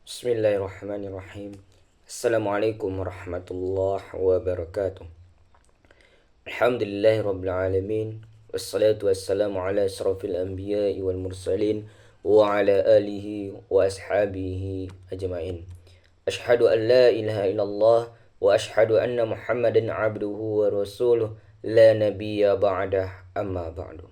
Bismillahirrahmanirrahim. Assalamualaikum warahmatullahi wabarakatuh. Alhamdulillahirabbil alamin. Wassalatu wassalamu ala asrofil anbiya'i wal mursalin wa ala alihi wa ashabihi ajmain. Ashhadu an la ilaha illallah wa ashhadu anna Muhammadan abduhu wa rasuluh la nabiyya ba'dah amma ba'du.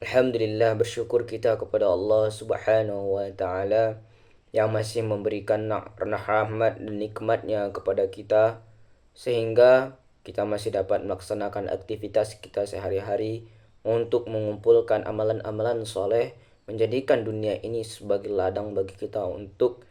Alhamdulillah, bersyukur kita kepada Allah Subhanahu wa taala yang masih memberikan rahmat dan nikmatnya kepada kita sehingga kita masih dapat melaksanakan aktivitas kita sehari-hari untuk mengumpulkan amalan-amalan soleh, menjadikan dunia ini sebagai ladang bagi kita untuk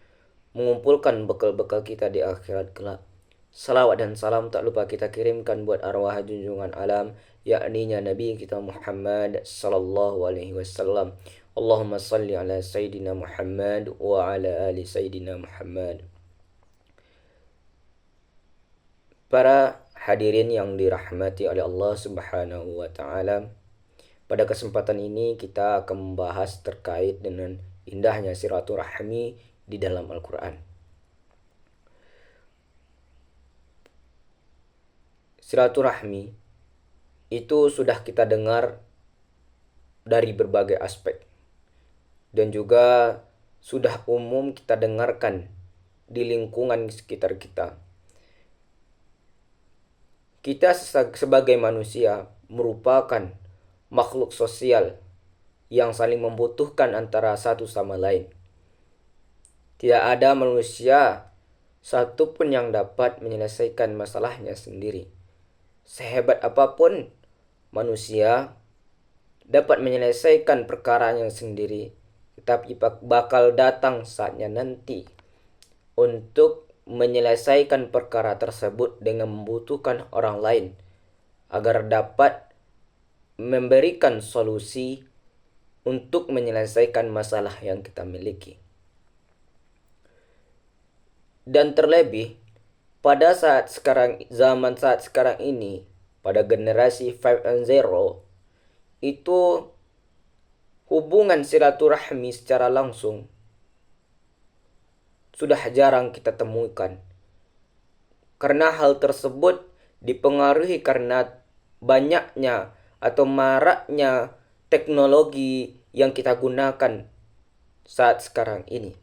mengumpulkan bekal-bekal kita di akhirat kelak. Salawat dan salam tak lupa kita kirimkan buat arwah junjungan alam, yakninya Nabi kita Muhammad sallallahu alaihi wasallam. Allahumma salli ala Sayyidina Muhammad wa ala ali Sayyidina Muhammad. Para hadirin yang dirahmati oleh Allah Subhanahu wa taala, pada kesempatan ini kita akan membahas terkait dengan indahnya silaturahmi di dalam Al-Qur'an. Silaturahmi itu sudah kita dengar dari berbagai aspek dan juga sudah umum kita dengarkan di lingkungan sekitar kita. Kita sebagai manusia merupakan makhluk sosial yang saling membutuhkan antara satu sama lain. Tidak ada manusia satupun yang dapat menyelesaikan masalahnya sendiri. Sehebat apapun manusia dapat menyelesaikan perkaranya sendiri, tetapi bakal datang saatnya nanti untuk menyelesaikan perkara tersebut dengan membutuhkan orang lain agar dapat memberikan solusi untuk menyelesaikan masalah yang kita miliki. Dan terlebih pada zaman saat sekarang ini, pada generasi 5.0, itu hubungan silaturahmi secara langsung sudah jarang kita temukan. Karena hal tersebut dipengaruhi karena banyaknya atau maraknya teknologi yang kita gunakan saat sekarang ini.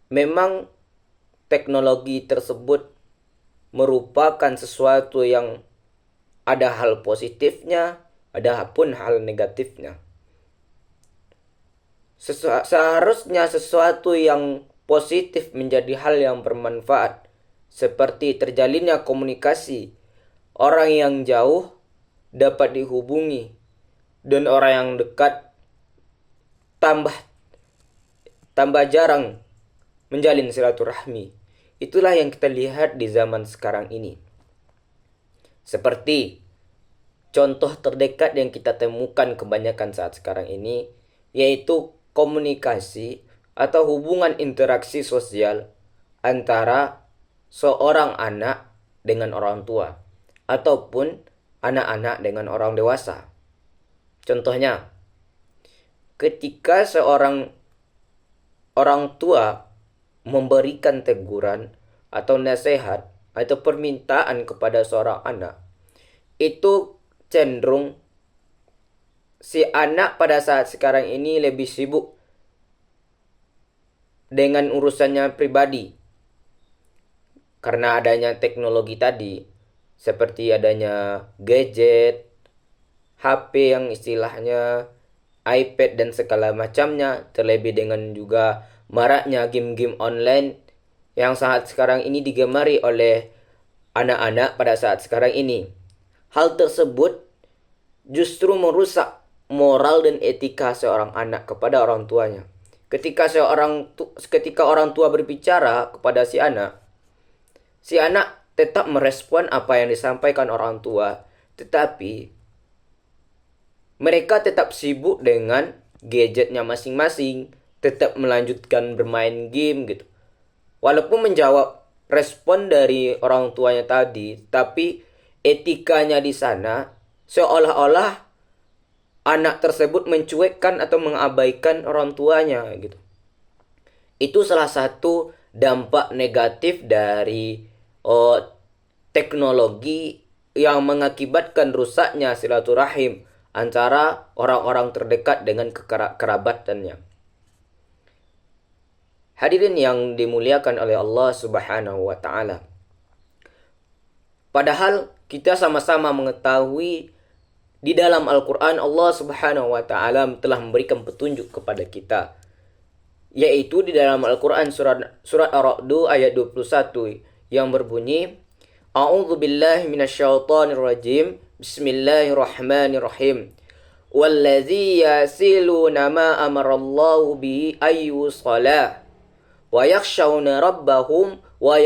Memang teknologi tersebut merupakan sesuatu yang ada hal positifnya, ada pun hal negatifnya. Seharusnya sesuatu yang positif menjadi hal yang bermanfaat, seperti terjalinnya komunikasi. Orang yang jauh dapat dihubungi dan orang yang dekat tambah jarang menjalin silaturahmi. Itulah yang kita lihat di zaman sekarang ini. Seperti contoh terdekat yang kita temukan kebanyakan saat sekarang ini, yaitu komunikasi atau hubungan interaksi sosial antara seorang anak dengan orang tua, ataupun anak-anak dengan orang dewasa. Contohnya, ketika seorang orang tua memberikan teguran atau nasihat atau permintaan kepada seorang anak, itu cenderung si anak pada saat sekarang ini lebih sibuk dengan urusannya pribadi. Karena adanya teknologi tadi, seperti adanya gadget, HP yang istilahnya iPad dan segala macamnya, terlebih dengan juga maraknya game-game online yang saat sekarang ini digemari oleh anak-anak pada saat sekarang ini. Hal tersebut justru merusak moral dan etika seorang anak kepada orang tuanya. Ketika orang tua berbicara kepada si anak tetap merespon apa yang disampaikan orang tua, tetapi mereka tetap sibuk dengan gadgetnya masing-masing, tetap melanjutkan bermain game gitu. Walaupun menjawab respon dari orang tuanya tadi, tapi etikanya di sana seolah-olah anak tersebut mencuekkan atau mengabaikan orang tuanya gitu. Itu salah satu dampak negatif dari teknologi yang mengakibatkan rusaknya silaturahim antara orang-orang terdekat dengan kerabatannya. Hadirin yang dimuliakan oleh Allah Subhanahu wa taala. Padahal kita sama-sama mengetahui di dalam Al-Qur'an Allah Subhanahu wa taala telah memberikan petunjuk kepada kita, yaitu di dalam Al-Qur'an surat Ar-Ra'd ayat 21 yang berbunyi, A'udzu billahi minasyaitonir rajim. Bismillahirrahmanirrahim. Wallazi yasiluna ma amarallahu bi ayyusala wa yakhshawna rabbahum wa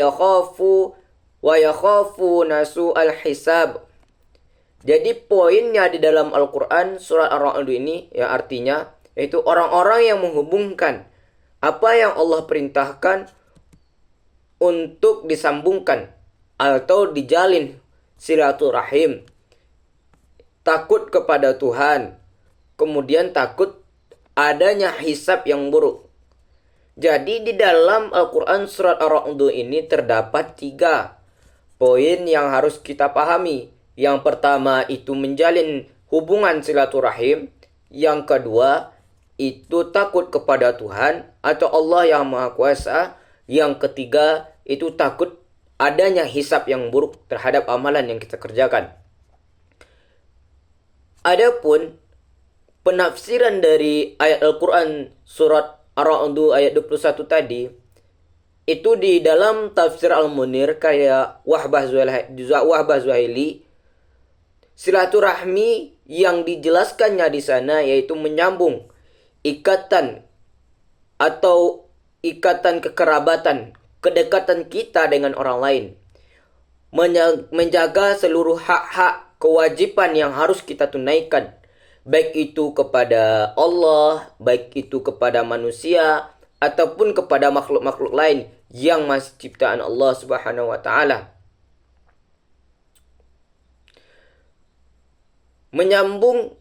yakhafuna su'al hisab. Jadi poinnya di dalam Al-Qur'an surat Ar-Ra'd ini yang artinya yaitu orang-orang yang menghubungkan apa yang Allah perintahkan untuk disambungkan atau dijalin silaturahim, takut kepada Tuhan, kemudian takut adanya hisab yang buruk. Jadi di dalam Al-Quran surat Ar-Ra'd ini terdapat 3 poin yang harus kita pahami. Yang pertama itu menjalin hubungan silaturahim. Yang kedua itu takut kepada Tuhan atau Allah yang Maha Kuasa. Yang ketiga itu takut adanya hisab yang buruk terhadap amalan yang kita kerjakan. Adapun penafsiran dari ayat Al-Quran surat Ar-Ra'd ayat 21 tadi, itu di dalam tafsir Al-Munir kayak Wahbah Zuhaili, silaturahmi yang dijelaskannya di sana yaitu menyambung ikatan atau ikatan kekerabatan, kedekatan kita dengan orang lain, menjaga seluruh hak-hak kewajiban yang harus kita tunaikan, baik itu kepada Allah, baik itu kepada manusia, ataupun kepada makhluk-makhluk lain yang masih ciptaan Allah Subhanahu wa taala. Menyambung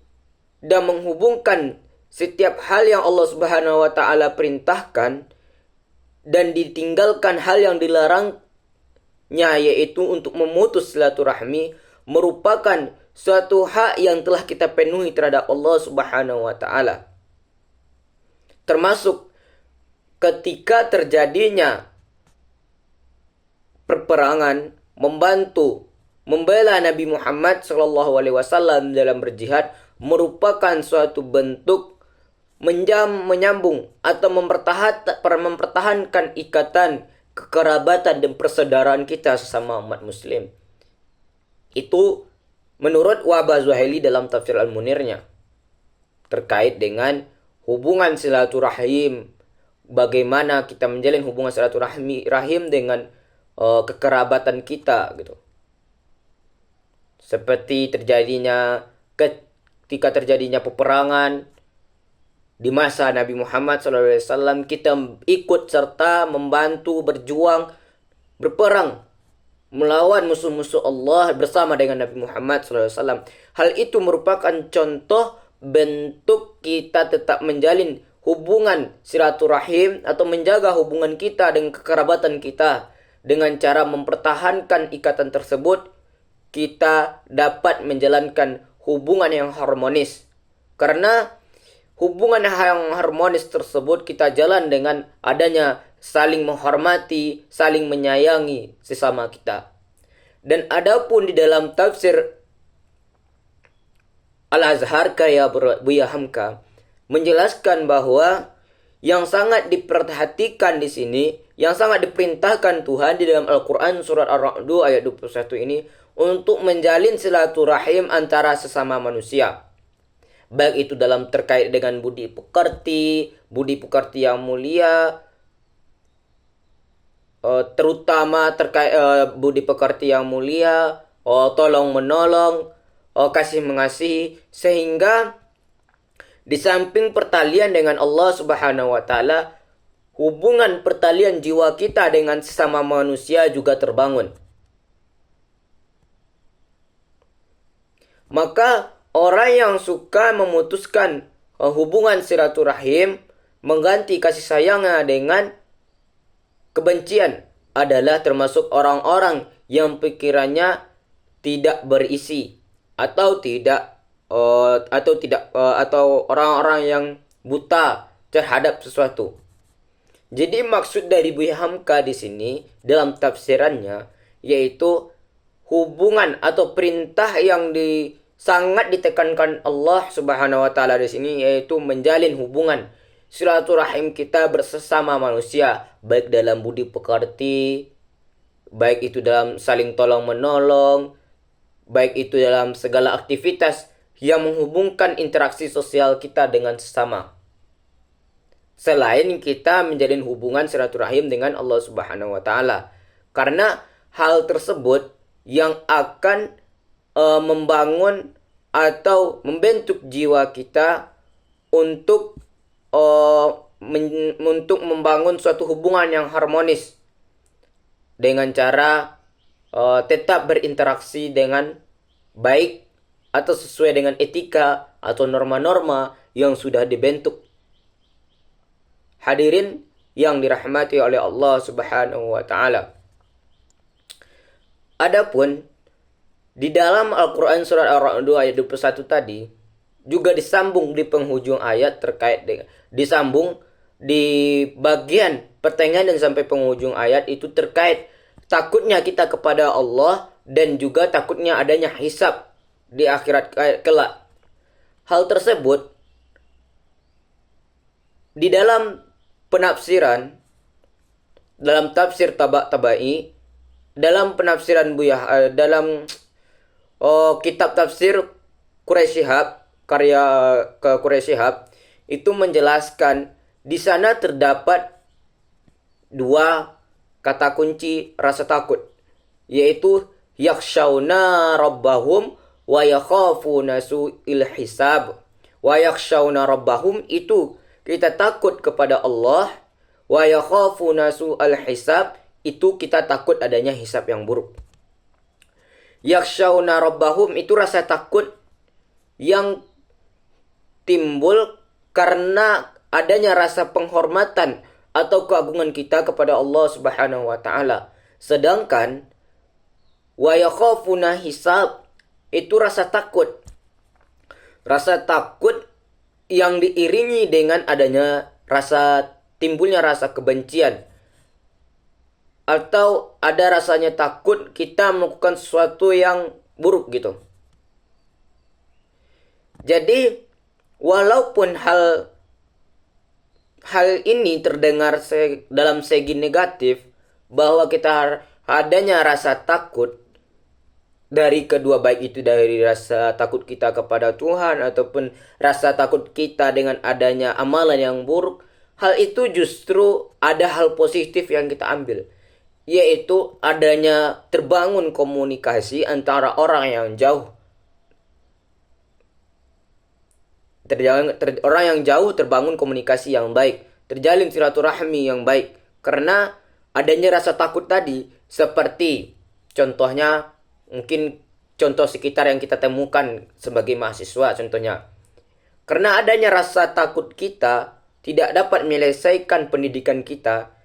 dan menghubungkan setiap hal yang Allah Subhanahu wa taala perintahkan dan ditinggalkan hal yang dilarangnya, yaitu untuk memutus silaturahmi, merupakan suatu hak yang telah kita penuhi terhadap Allah Subhanahu wa taala. Termasuk ketika terjadinya perperangan, membantu membela Nabi Muhammad SAW dalam berjihad merupakan suatu bentuk menyambung atau mempertahankan ikatan kekerabatan dan persaudaraan kita sesama umat muslim. Itu menurut Wahbah Zuhaili dalam tafsir Al-Munirnya terkait dengan hubungan silaturahim, bagaimana kita menjalin hubungan silaturahim dengan kekerabatan kita gitu. Seperti ketika terjadinya peperangan di masa Nabi Muhammad SAW, kita ikut serta membantu berjuang berperang melawan musuh-musuh Allah bersama dengan Nabi Muhammad SAW. Hal itu merupakan contoh bentuk kita tetap menjalin hubungan silaturahim atau menjaga hubungan kita dengan kekerabatan kita. Dengan cara mempertahankan ikatan tersebut, kita dapat menjalankan hubungan yang harmonis. Karena hubungan yang harmonis tersebut kita jalan dengan adanya saling menghormati, saling menyayangi sesama kita. Dan adapun di dalam tafsir Al-Azhar kayak Buya Hamka menjelaskan bahwa yang sangat diperhatikan di sini, yang sangat diperintahkan Tuhan di dalam Al-Quran surat Ar-Ra'd ayat 21 ini untuk menjalin silaturahim antara sesama manusia. Baik itu dalam terkait dengan budi pekerti yang mulia, terutama terkait budi pekerti yang mulia, tolong menolong, kasih mengasihi, sehingga di samping pertalian dengan Allah Subhanahu wa taala, hubungan pertalian jiwa kita dengan sesama manusia juga terbangun. Maka orang yang suka memutuskan hubungan silaturahim, mengganti kasih sayangnya dengan kebencian adalah termasuk orang-orang yang pikirannya tidak berisi atau atau orang-orang yang buta terhadap sesuatu. Jadi maksud dari Buya Hamka di sini dalam tafsirannya yaitu hubungan atau perintah yang sangat ditekankan Allah Subhanahu wa taala di sini, yaitu menjalin hubungan silaturahim kita bersesama manusia, baik dalam budi pekerti, baik itu dalam saling tolong menolong, baik itu dalam segala aktivitas yang menghubungkan interaksi sosial kita dengan sesama. Selain kita menjalin hubungan silaturahim dengan Allah Subhanahu wa taala. Karena hal tersebut yang akan membangun atau membentuk jiwa kita untuk untuk membangun suatu hubungan yang harmonis dengan cara tetap berinteraksi dengan baik atau sesuai dengan etika atau norma-norma yang sudah dibentuk. Hadirin yang dirahmati oleh Allah Subhanahu wa taala. Adapun di dalam Al-Qur'an surat Ar-Ra'd 2 ayat 21 tadi juga disambung di penghujung ayat terkait dengan disambung di bagian pertengahan dan sampai penghujung ayat itu terkait takutnya kita kepada Allah dan juga takutnya adanya hisab di akhirat kelak. Hal tersebut di dalam penafsiran, dalam tafsir Tabatabai, dalam penafsiran dalam kitab tafsir Quraisy Shihab, karya Quraisy Shihab, itu menjelaskan di sana terdapat dua kata kunci rasa takut, yaitu yakhshawna rabbahum wa yakhafuna su'il hisab. Wa yakhshawna rabbahum itu kita takut kepada Allah, wa yakhafuna su'al hisab itu kita takut adanya hisab yang buruk. Yakhshawna rabbahum itu rasa takut yang timbul karena adanya rasa penghormatan atau keagungan kita kepada Allah Subhanahu wa taala. Sedangkan wa yakhafuna hisab itu rasa takut. Rasa takut yang diiringi dengan adanya timbulnya rasa kebencian atau ada rasanya takut kita melakukan sesuatu yang buruk gitu. Jadi walaupun hal ini terdengar dalam segi negatif bahwa kita adanya rasa takut dari kedua, baik itu dari rasa takut kita kepada Tuhan ataupun rasa takut kita dengan adanya amalan yang buruk, hal itu justru ada hal positif yang kita ambil, yaitu adanya terbangun komunikasi antara orang yang jauh. Orang yang jauh terbangun komunikasi yang baik, terjalin silaturahmi yang baik karena adanya rasa takut tadi. Seperti contohnya mungkin contoh sekitar yang kita temukan sebagai mahasiswa contohnya. Karena adanya rasa takut kita tidak dapat menyelesaikan pendidikan kita,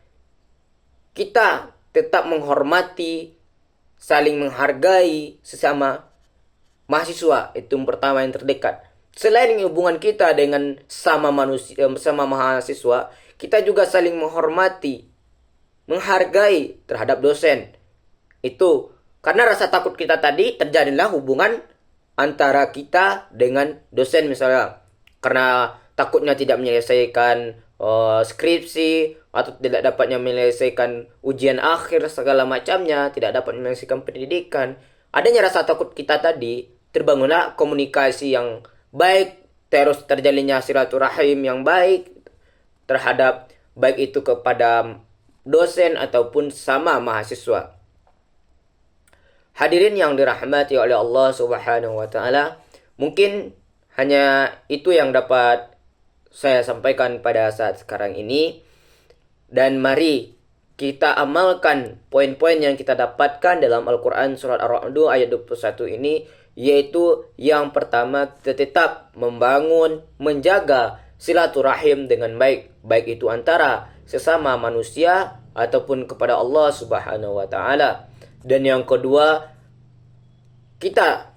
kita tetap menghormati, saling menghargai sesama mahasiswa, itu yang pertama yang terdekat. Selain hubungan kita dengan sama mahasiswa, kita juga saling menghormati, menghargai terhadap dosen. Itu karena rasa takut kita tadi terjadilah hubungan antara kita dengan dosen misalnya. Karena takutnya tidak menyelesaikan skripsi atau tidak dapatnya menyelesaikan ujian akhir segala macamnya, tidak dapat menyelesaikan pendidikan. Adanya rasa takut kita tadi, terbangunlah komunikasi yang baik, terus terjalinnya silaturahim yang baik terhadap baik itu kepada dosen ataupun sama mahasiswa. Hadirin yang dirahmati oleh Allah Subhanahu wa taala, mungkin hanya itu yang dapat saya sampaikan pada saat sekarang ini, dan mari kita amalkan poin-poin yang kita dapatkan dalam Al-Qur'an surat Ar-Ra'd ayat 21 ini, yaitu yang pertama kita tetap membangun, menjaga silaturahim dengan baik, baik itu antara sesama manusia ataupun kepada Allah Subhanahu wa taala. Dan yang kedua, kita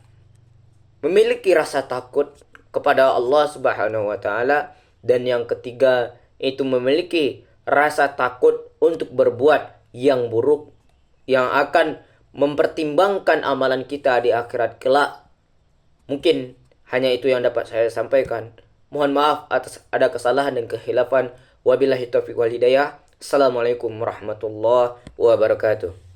memiliki rasa takut kepada Allah Subhanahu wa taala, dan yang ketiga itu memiliki rasa takut untuk berbuat yang buruk yang akan mempertimbangkan amalan kita di akhirat kelak. Mungkin hanya itu yang dapat saya sampaikan. Mohon maaf atas ada kesalahan dan kehilafan. Wabillahi taufiq wal hidayah. Assalamualaikum warahmatullahi wabarakatuh.